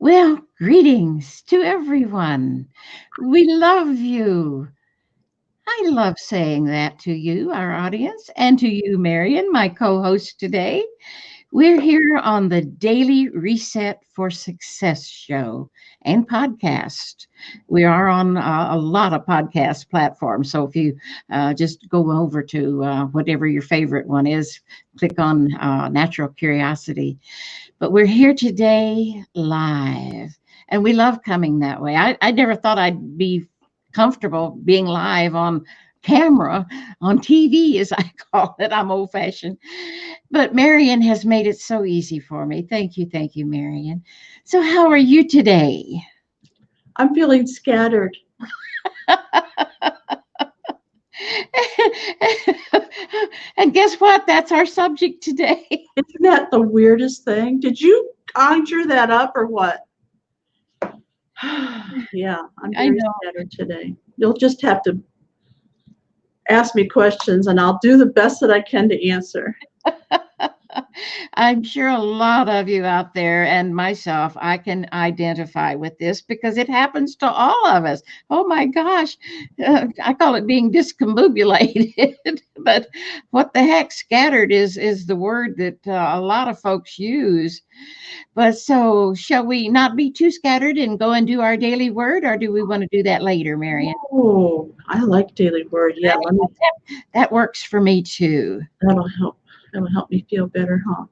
Well, greetings to everyone. We love you. I love saying that to you, our audience, and to you, Marion, my co host today. We're here on the Daily Reset for Success show and podcast. We are on a lot of podcast platforms. So if you just go over to whatever your favorite one is, click on Natural Curiosity. But we're here today live, and we love coming that way. I never thought I'd be comfortable being live on camera, on TV, as I call it. I'm old fashioned. But Marion has made it so easy for me. Thank you, Marion. So, how are you today? I'm feeling scattered. And guess what? That's our subject today. Isn't that the weirdest thing? Did you conjure that up or what? Yeah, I'm I very know. scattered today. You'll just have to ask me questions and I'll do the best that I can to answer. I'm sure a lot of you out there and myself, I can identify with this because it happens to all of us. Oh my gosh, I call it being discombobulated. But what the heck, scattered is the word that a lot of folks use. But so, shall we not be too scattered and go and do our daily word, or do we want to do that later, Marion? Oh, I like daily word. Yeah, That works for me too. that'll help. That'll help me feel better, huh?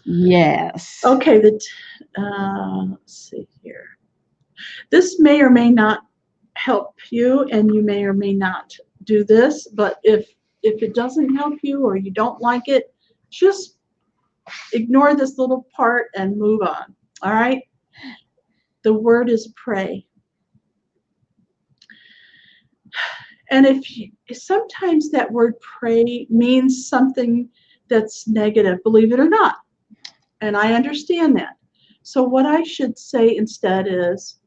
Yes. Okay, let's see here. This may or may not help you, and you may or may not do this, but if it doesn't help you or you don't like it, just ignore this little part and move on. All right? The word is pray. And sometimes that word pray means something that's negative, believe it or not. And I understand that. So what I should say instead is,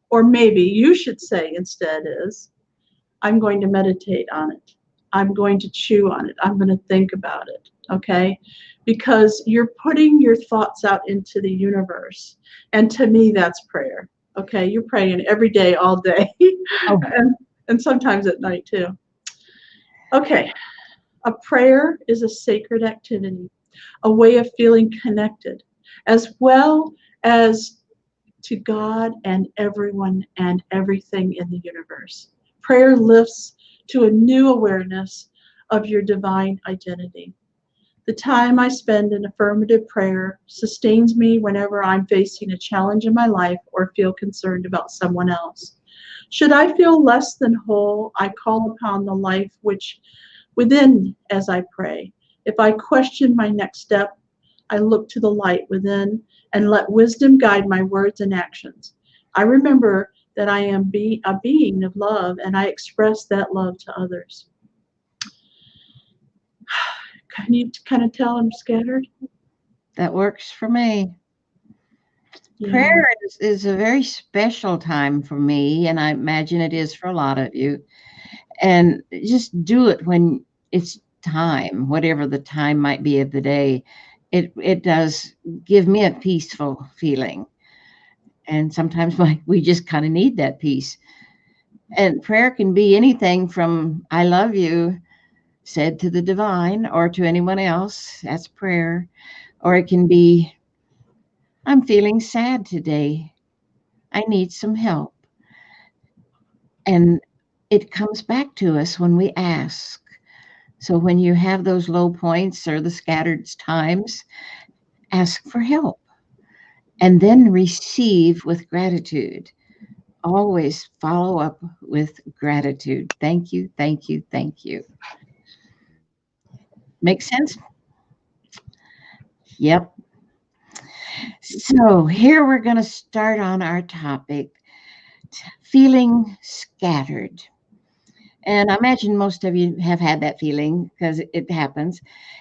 or maybe you should say instead is, I'm going to meditate on it. I'm going to chew on it. I'm going to think about it. Okay? Because you're putting your thoughts out into the universe. And to me, that's prayer. Okay? You're praying every day, all day. Oh, and sometimes at night too. Okay. A prayer is a sacred activity, a way of feeling connected, as well as to God and everyone and everything in the universe. Prayer lifts to a new awareness of your divine identity. The time I spend in affirmative prayer sustains me whenever I'm facing a challenge in my life or feel concerned about someone else. Should I feel less than whole, I call upon the life which within as I pray. If I question my next step, I look to the light within and let wisdom guide my words and actions. I remember that I am a being of love and I express that love to others. Can you kind of tell I'm scattered? that works for me. Yeah. Prayer is a very special time for me, and I imagine it is for a lot of you. And just do it when it's time, whatever the time might be of the day. It does give me a peaceful feeling. And sometimes we just kind of need that peace. And prayer can be anything from I love you said to the divine or to anyone else. That's prayer. Or it can be I'm feeling sad today. I need some help. And it comes back to us when we ask. So when you have those low points or the scattered times, ask for help and then receive with gratitude. Always follow up with gratitude. Thank you, thank you, thank you. Make sense? Yep. So here we're going to start on our topic, feeling scattered. And I imagine most of you have had that feeling because it happens.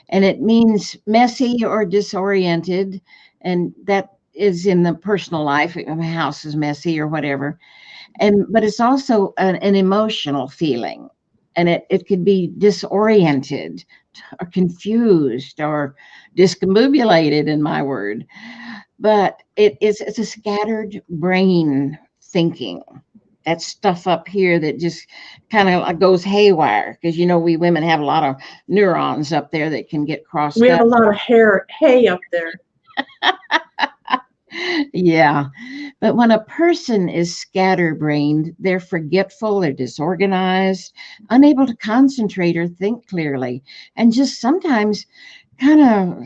And it means messy or disoriented. And that is in the personal life. If a house is messy or whatever. But it's also an emotional feeling. and it could be disoriented or confused or discombobulated in my word. But it's a scattered brain thinking. That stuff up here that just kind of goes haywire because we women have a lot of neurons up there that can get We crossed have up. a lot of hay up there. Yeah. But when a person is scatterbrained, they're forgetful, they're disorganized, unable to concentrate or think clearly, and just sometimes kind of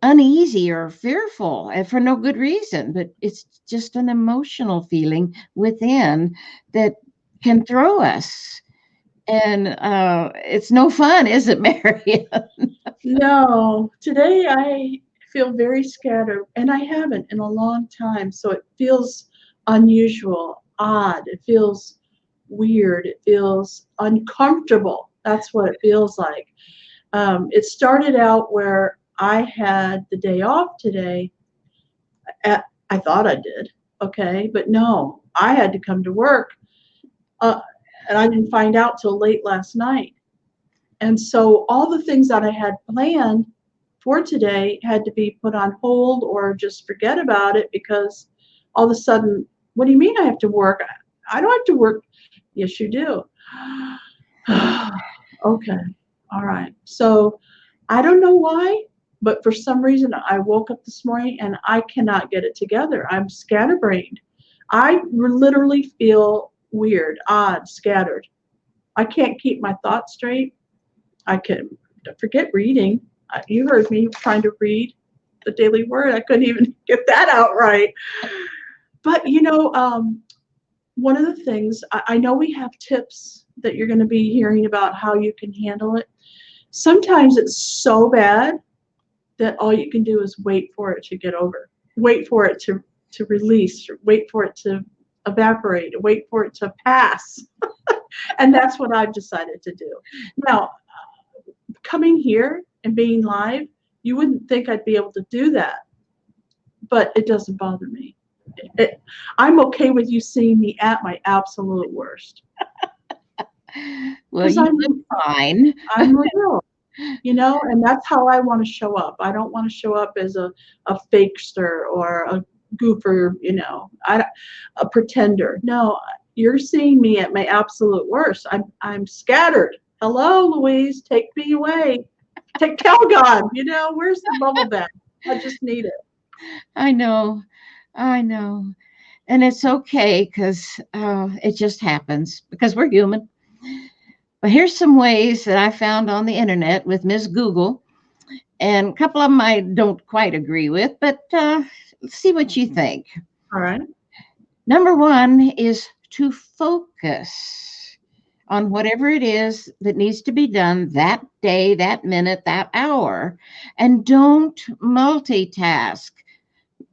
uneasy or fearful and for no good reason. But it's just an emotional feeling within that can throw us. And it's no fun, is it, Mary? No, today I feel very scattered, and I haven't in a long time. So it feels unusual, odd. It feels weird. It feels uncomfortable. That's what it feels like. It started out where I had the day off today. I thought I did, okay, but no, I had to come to work, uh, and I didn't find out till late last night. And so all the things that I had planned for today had to be put on hold or just forget about it because all of a sudden, what do you mean I have to work? I don't have to work. Yes, you do. Okay. All right. So I don't know why, but for some reason I woke up this morning and I cannot get it together. I'm scatterbrained. I literally feel weird, odd, scattered. I can't keep my thoughts straight. I can forget reading. You heard me trying to read the Daily Word. I couldn't even get that out right. But one of the things I know we have tips that you're going to be hearing about how you can handle it. Sometimes it's so bad that all you can do is wait for it to get over, wait for it to release, wait for it to evaporate, wait for it to pass. And that's what I've decided to do. Now, coming here and being live, you wouldn't think I'd be able to do that, but it doesn't bother me. I'm okay with you seeing me at my absolute worst Well, because you look fine. I'm real, and that's how I want to show up. I don't want to show up as a fakester or a goofer, a pretender. No, you're seeing me at my absolute worst. I'm scattered. Hello, Louise, take me away. Tell God, where's the bubble bath? I just need it. I know. I know. And it's okay because it just happens because we're human. But here's some ways that I found on the internet with Miss Google, and a couple of them I don't quite agree with, but let's see what you think. All right. Number one is to focus on whatever it is that needs to be done that day, that minute, that hour, and don't multitask.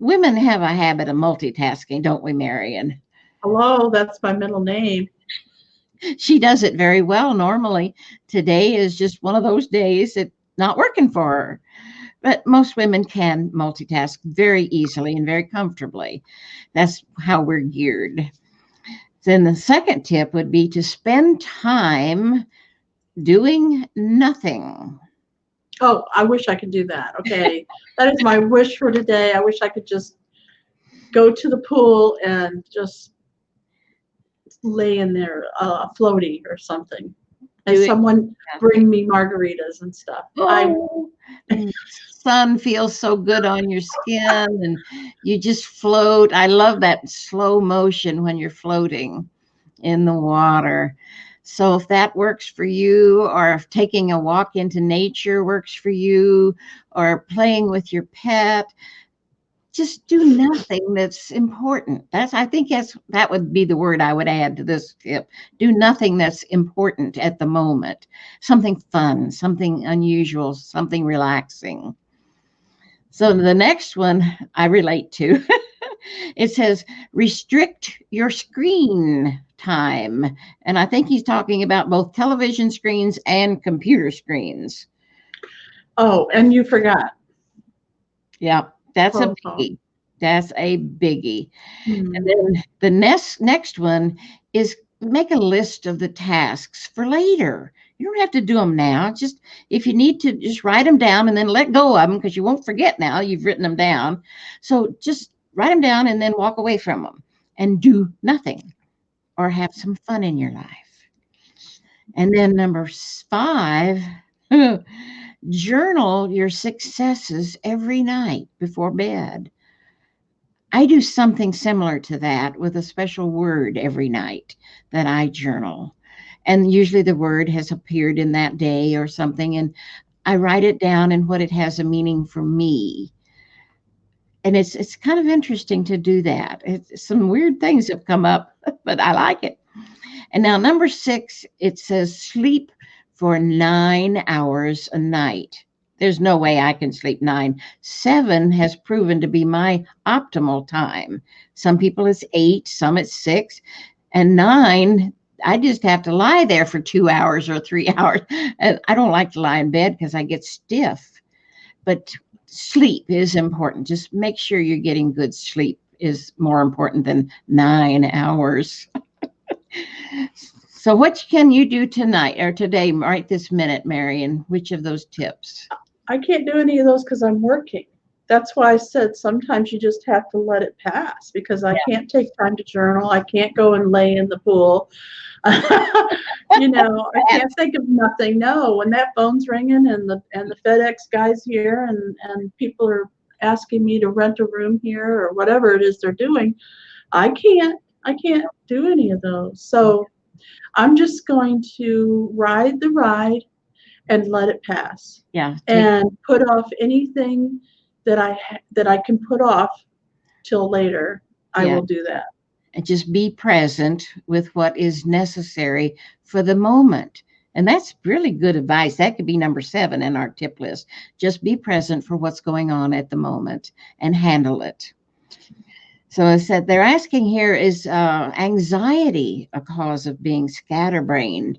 Women have a habit of multitasking, don't we, Marion? Hello, that's my middle name. She does it very well normally. Today is just one of those days it's not working for her. But most women can multitask very easily and very comfortably. That's how we're geared. Then the second tip would be to spend time doing nothing. Oh, I wish I could do that. Okay. That is my wish for today. I wish I could just go to the pool and just lay in there, floaty or something. And Do it. someone bring me margaritas and stuff. Oh, and the sun feels so good on your skin and you just float. I love that slow motion when you're floating in the water. So if that works for you, or if taking a walk into nature works for you, or playing with your pet, just do nothing that's important. I think that would be the word I would add to this tip. Do nothing that's important at the moment. Something fun, something unusual, something relaxing. So the next one I relate to. It says restrict your screen time. And I think he's talking about both television screens and computer screens. Oh, and you forgot. Yeah, that's a Phone call. biggie. That's a biggie. And Hmm. then the next one is make a list of the tasks for later. You don't have to do them now. Just if you need to, just write them down and then let go of them because you won't forget now. You've written them down. So just write them down and then walk away from them and do nothing or have some fun in your life. And then number 5, journal your successes every night before bed. I do something similar to that with a special word every night that I journal. And usually the word has appeared in that day or something, and I write it down and what it has a meaning for me. And it's kind of interesting to do that. Some weird things have come up, but I like it. And now number 6, it says sleep for 9 hours a night. There's no way I can sleep 9. 7 has proven to be my optimal time. Some people it's 8, some it's 6, and 9, I just have to lie there for 2 hours or 3 hours. And I don't like to lie in bed because I get stiff. But sleep is important. Just make sure you're getting good sleep is more important than 9 hours. So what can you do tonight or today, right this minute, Marion? Which of those tips? I can't do any of those because I'm working. That's why I said sometimes you just have to let it pass because I can't take time to journal. I can't go and lay in the pool. I can't think of nothing. No, when that phone's ringing and the FedEx guy's here and people are asking me to rent a room here or whatever it is they're doing, I can't do any of those. So I'm just going to ride the ride and let it pass Yeah, and put off anything that I can put off till later. I yeah, will do that. and just be present with what is necessary for the moment. And that's really good advice. That could be number 7 in our tip list. Just be present for what's going on at the moment and handle it. So I said they're asking here, is anxiety a cause of being scatterbrained?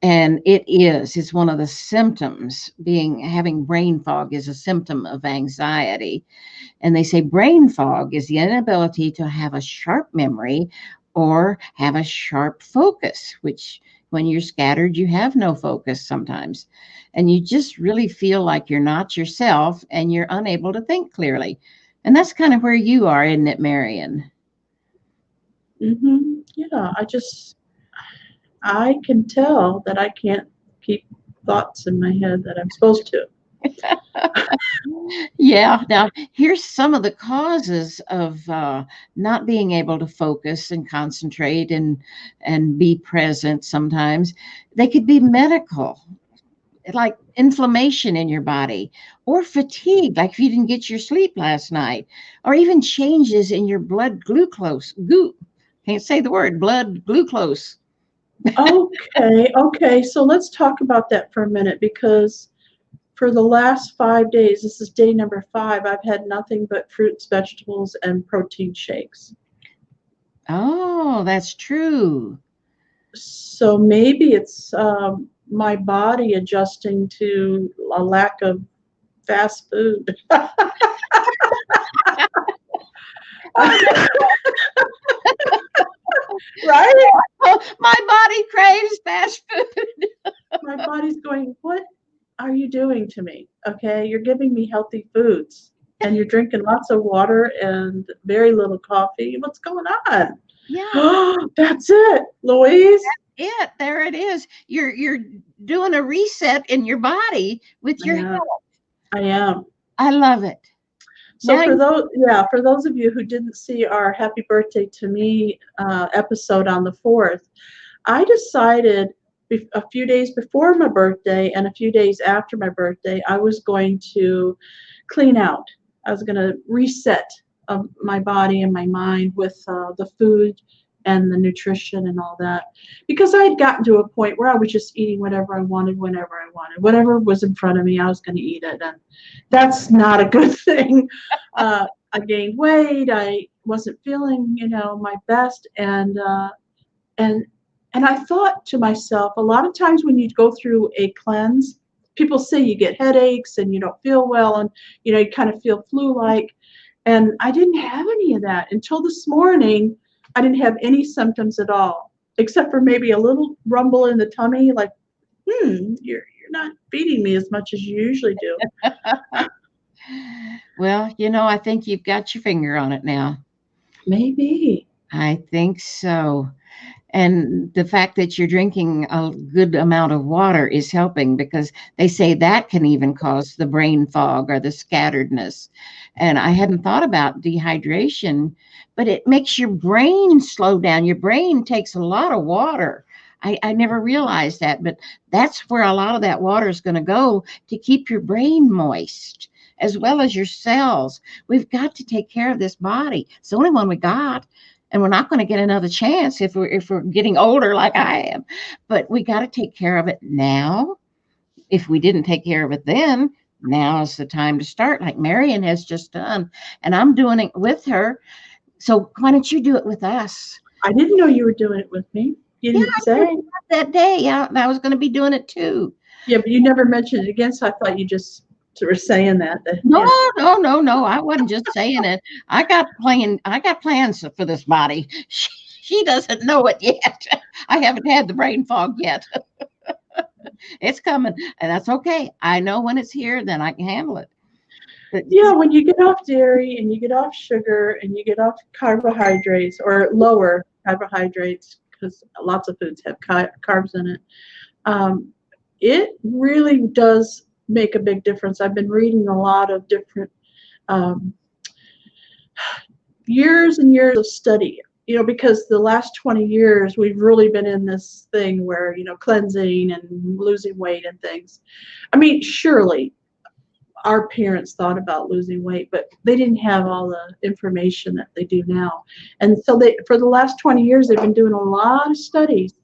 And it is. It's one of the symptoms. Having brain fog is a symptom of anxiety. And they say brain fog is the inability to have a sharp memory or have a sharp focus, which when you're scattered, you have no focus sometimes. And you just really feel like you're not yourself and you're unable to think clearly. And that's kind of where you are, isn't it, Marion? Yeah, I can tell that I can't keep thoughts in my head that I'm supposed to. Yeah. Now, here's some of the causes of not being able to focus and concentrate and be present. Sometimes they could be medical, like inflammation in your body, or fatigue, like if you didn't get your sleep last night, or even changes in your blood glucose. Can't say the word blood glucose. Okay. So let's talk about that for a minute because for the last 5 days, this is day number 5, I've had nothing but fruits, vegetables, and protein shakes. Oh, that's true. So maybe it's my body adjusting to a lack of fast food. Right? Oh, my body craves fast food. My body's going, what are you doing to me? Okay, you're giving me healthy foods and you're drinking lots of water and very little coffee. What's going on? Yeah, That's it, Louise. there it is. You're doing a reset in your body with I your am. health. I am. I love it. So Now, for those of you who didn't see our Happy Birthday to Me episode on the 4th, I decided a few days before my birthday and a few days after my birthday, I was going to clean out. I was going to reset my body and my mind with the food and the nutrition and all that. Because I had gotten to a point where I was just eating whatever I wanted, whenever I wanted. Whatever was in front of me, I was going to eat it. And that's not a good thing. I gained weight. I wasn't feeling, my best. And I thought to myself, a lot of times when you go through a cleanse, people say you get headaches and you don't feel well and you kind of feel flu-like. And I didn't have any of that until this morning. I didn't have any symptoms at all. except for maybe a little rumble in the tummy, like, you're not feeding me as much as you usually do. Well, I think you've got your finger on it now. Maybe. I think so. And the fact that you're drinking a good amount of water is helping because they say that can even cause the brain fog or the scatteredness. And I hadn't thought about dehydration, but it makes your brain slow down. Your brain takes a lot of water. I never realized that, but that's where a lot of that water is going to go to keep your brain moist as well as your cells. We've got to take care of this body. It's the only one we got, and we're not going to get another chance if we're getting older like I am. But we got to take care of it now. If we didn't take care of it then, now is the time to start, like Marion has just done, and I'm doing it with her. So why don't you do it with us? I didn't know you were doing it with me. You Yeah, didn't I did say. that day. Yeah, I was going to be doing it too. Yeah, but you never mentioned it again, so I thought you just were saying that. No, Yeah. no, no, no. I wasn't just saying it. I got plans for this body. She doesn't know it yet. I haven't had the brain fog yet. It's coming, and that's okay. I know when it's here, then I can handle it. But Yeah, when you get off dairy and you get off sugar and you get off carbohydrates or lower carbohydrates, because lots of foods have carbs in it, um, it really does make a big difference. I've been reading a lot of different um, years and years of study, because the last 20 years we've really been in this thing where, cleansing and losing weight and things. I mean, surely our parents thought about losing weight, but they didn't have all the information that they do now. And so for the last 20 years, they've been doing a lot of studies,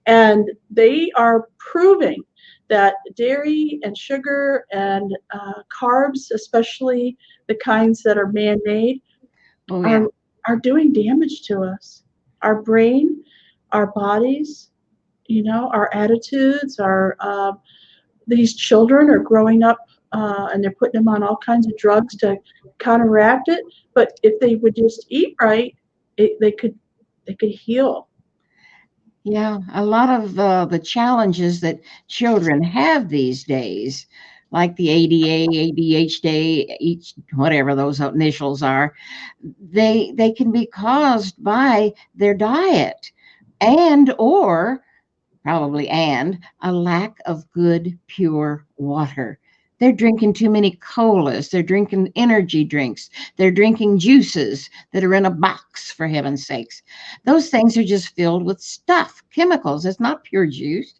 and they are proving that dairy and sugar and carbs, especially the kinds that are man-made, oh yeah, are are doing damage to us, our brain, our bodies, our attitudes, our these children are growing up and they're putting them on all kinds of drugs to counteract it. But if they would just eat right, they could heal. yeah. A lot of the challenges that children have these days, like the ADA, ADHD, each whatever those initials are, they can be caused by their diet and or probably and a lack of good, pure water. They're drinking too many colas. They're drinking energy drinks. They're drinking juices that are in a box, for heaven's sakes. Those things are just filled with stuff, chemicals. It's not pure juice.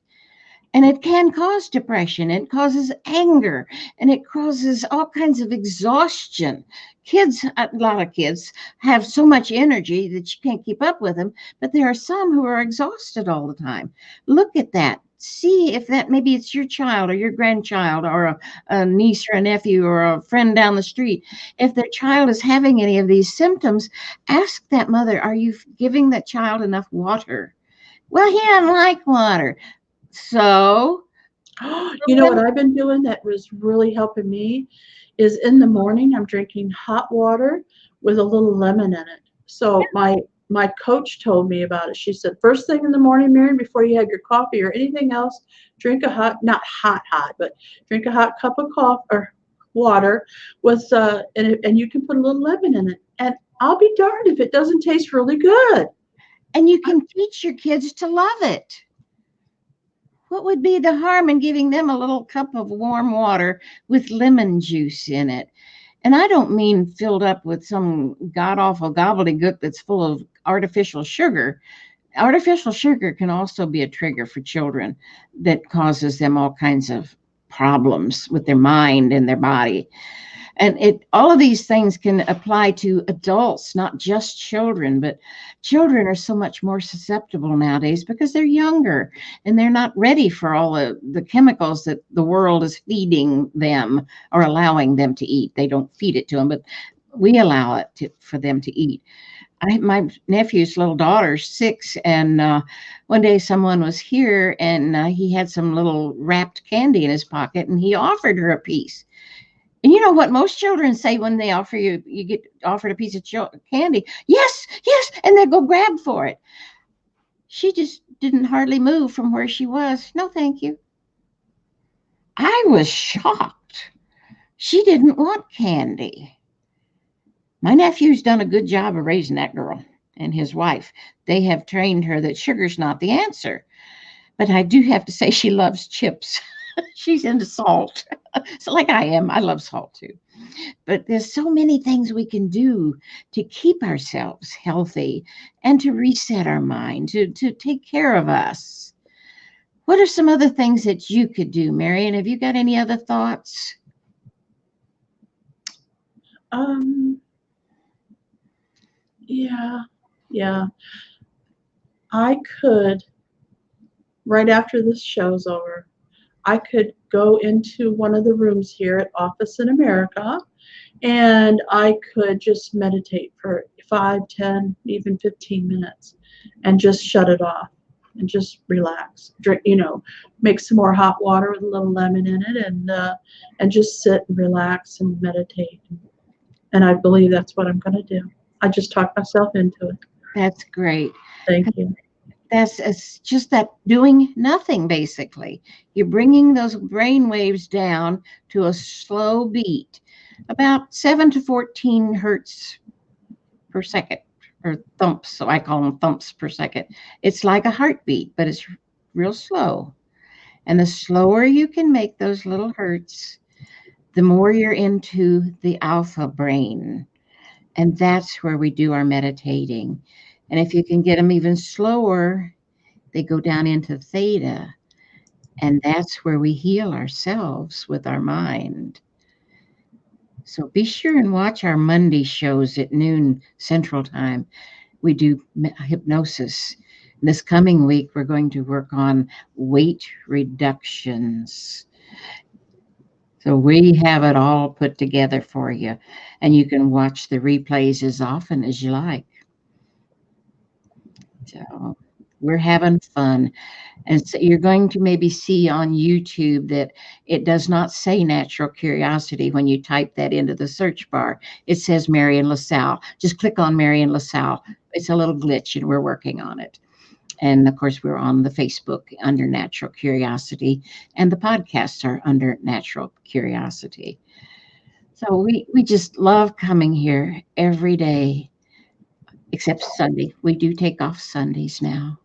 And it can cause depression. It causes anger and it causes all kinds of exhaustion. Kids, a lot of kids have so much energy that you can't keep up with them, but there are some who are exhausted all the time. Look at that. See if that maybe it's your child or your grandchild or a niece or a nephew or a friend down the street. If their child is having any of these symptoms, ask that mother, are you giving that child enough water? Well, he doesn't like water. So, You know what I've been doing that was really helping me is in the morning I'm drinking hot water with a little lemon in it. So my coach told me about it. She said, first thing in the morning, Mary, before you have your coffee or anything else, drink a hot, not hot, but drink a hot cup of coffee or water with and you can put a little lemon in it. And I'll be darned if it doesn't taste really good. and you can teach your kids to love it. What would be the harm in giving them a little cup of warm water with lemon juice in it? And I don't mean filled up with some god awful gobbledygook that's full of artificial sugar. Artificial sugar can also be a trigger for children that causes them all kinds of problems with their mind and their body. And it all of these things can apply to adults, not just children, but children are so much more susceptible nowadays because they're younger and they're not ready for all the chemicals that the world is feeding them or allowing them to eat. They don't feed it to them, but we allow it for them to eat. My nephew's little daughter's 6, and one day someone was here, and he had some little wrapped candy in his pocket, and he offered her a piece. And you know what most children say when they you get offered a piece of candy? Yes, yes, and they go grab for it. She just didn't hardly move from where she was. No, thank you. I was shocked. She didn't want candy. My nephew's done a good job of raising that girl and his wife. They have trained her that sugar's not the answer. But I do have to say she loves chips. She's into salt. So like I am, I love salt too. But there's so many things we can do to keep ourselves healthy and to reset our mind, to take care of us. What are some other things that you could do, Marion? Have you got any other thoughts? Um, yeah, yeah. I could, right after this show's over, I could go into one of the rooms here at Office in America and I could just meditate for 5, 10, even 15 minutes and just shut it off and just relax. Drink, make some more hot water with a little lemon in it and just sit and relax and meditate. And I believe that's what I'm going to do. I just talked myself into it. That's great. Thank you. That's it's just that doing nothing, basically. You're bringing those brain waves down to a slow beat, about 7 to 14 hertz per second, or thumps. So I call them thumps per second. It's like a heartbeat, but it's real slow. And the slower you can make those little hertz, the more you're into the alpha brain. And that's where we do our meditating. And if you can get them even slower, they go down into theta. And that's where we heal ourselves with our mind. So be sure and watch our Monday shows at noon Central Time. We do hypnosis. This coming week, we're going to work on weight reductions. So we have it all put together for you, and you can watch the replays as often as you like. So we're having fun. And so you're going to maybe see on YouTube that it does not say natural curiosity when you type that into the search bar. It says Marion LaSalle. Just click on Marion LaSalle. It's a little glitch, and we're working on it. And of course, we're on the Facebook under Natural Curiosity, and the podcasts are under Natural Curiosity. So we just love coming here every day, except Sunday. We do take off Sundays now.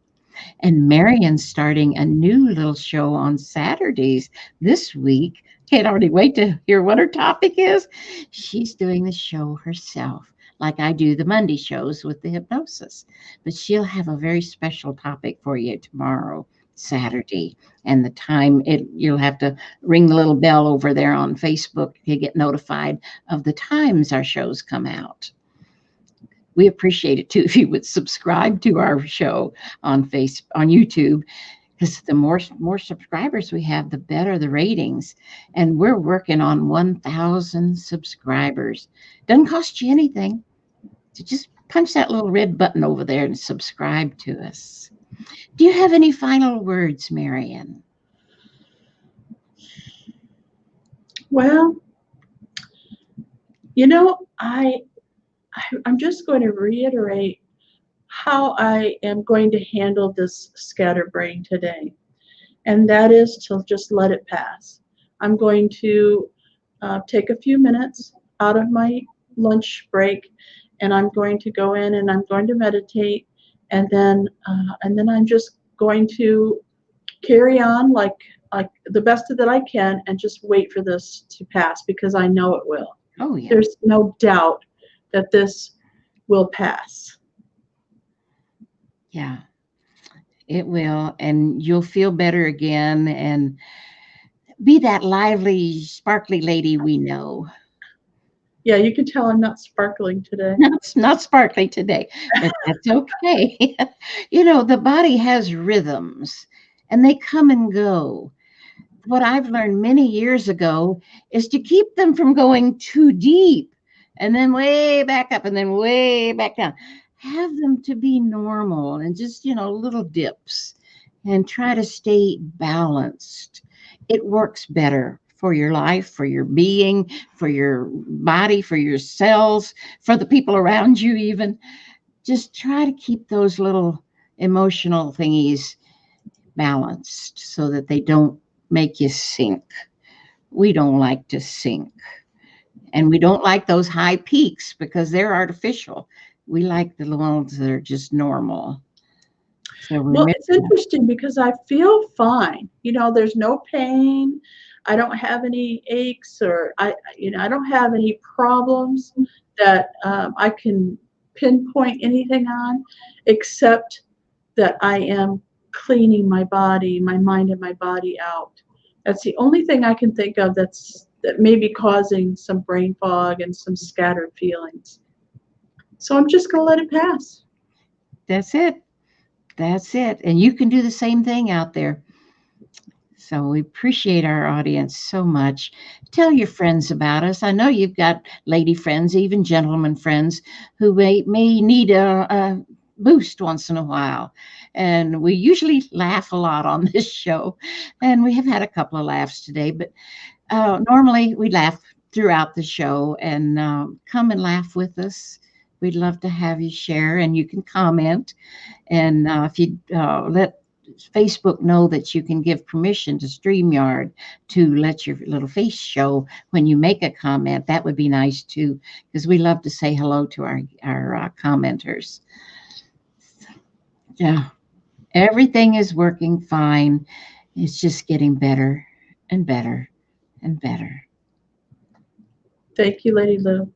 And Marion's starting a new little show on Saturdays this week. Can't already wait to hear what her topic is. She's doing the show herself, like I do the Monday shows with the hypnosis. But she'll have a very special topic for you tomorrow, Saturday. And the time you'll have to ring the little bell over there on Facebook to get notified of the times our shows come out. We appreciate it too if you would subscribe to our show on YouTube, because the more subscribers we have, the better the ratings. And we're working on 1,000 subscribers. Doesn't cost you anything. So just punch that little red button over there and subscribe to us. Do you have any final words, Marion? Well, you know, I'm just going to reiterate how I am going to handle this scatterbrain today, and that is to just let it pass. I'm going to take a few minutes out of my lunch break, and I'm going to go in and I'm going to meditate, and then I'm just going to carry on like the best that I can, and just wait for this to pass because I know it will. Oh, yeah. There's no doubt that this will pass. Yeah, it will. And you'll feel better again and be that lively, sparkly lady we know. Yeah, you can tell I'm not sparkling today. Not sparkly today, but that's okay. The body has rhythms and they come and go. What I've learned many years ago is to keep them from going too deep and then way back up and then way back down. Have them to be normal and just, little dips, and try to stay balanced. It works better for your life, for your being, for your body, for your cells, for the people around you, even. Just try to keep those little emotional thingies balanced so that they don't make you sink. We don't like to sink. And we don't like those high peaks because they're artificial. We like the ones that are just normal. So Well, remember, it's interesting because I feel fine. There's no pain. I don't have any aches, or I don't have any problems that I can pinpoint anything on, except that I am cleaning my body, my mind and my body out. That's the only thing I can think of that may be causing some brain fog and some scattered feelings. So I'm just going to let it pass. that's it. That's it. And you can do the same thing out there. So we appreciate our audience so much. Tell your friends about us. I know you've got lady friends, even gentlemen friends, who may need a boost once in a while. And we usually laugh a lot on this show. And we have had a couple of laughs today, but normally we laugh throughout the show and come and laugh with us. We'd love to have you share, and you can comment. And if you let Facebook know that you can give permission to StreamYard to let your little face show when you make a comment, that would be nice too, because we love to say hello to our commenters. Yeah, everything is working fine. It's just getting better and better and better. Thank you, Lady Lou.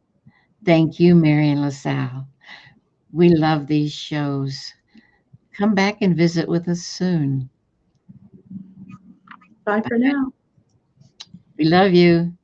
Thank you, Marion LaSalle. We love these shows. Come back and visit with us soon. Bye for now. We love you.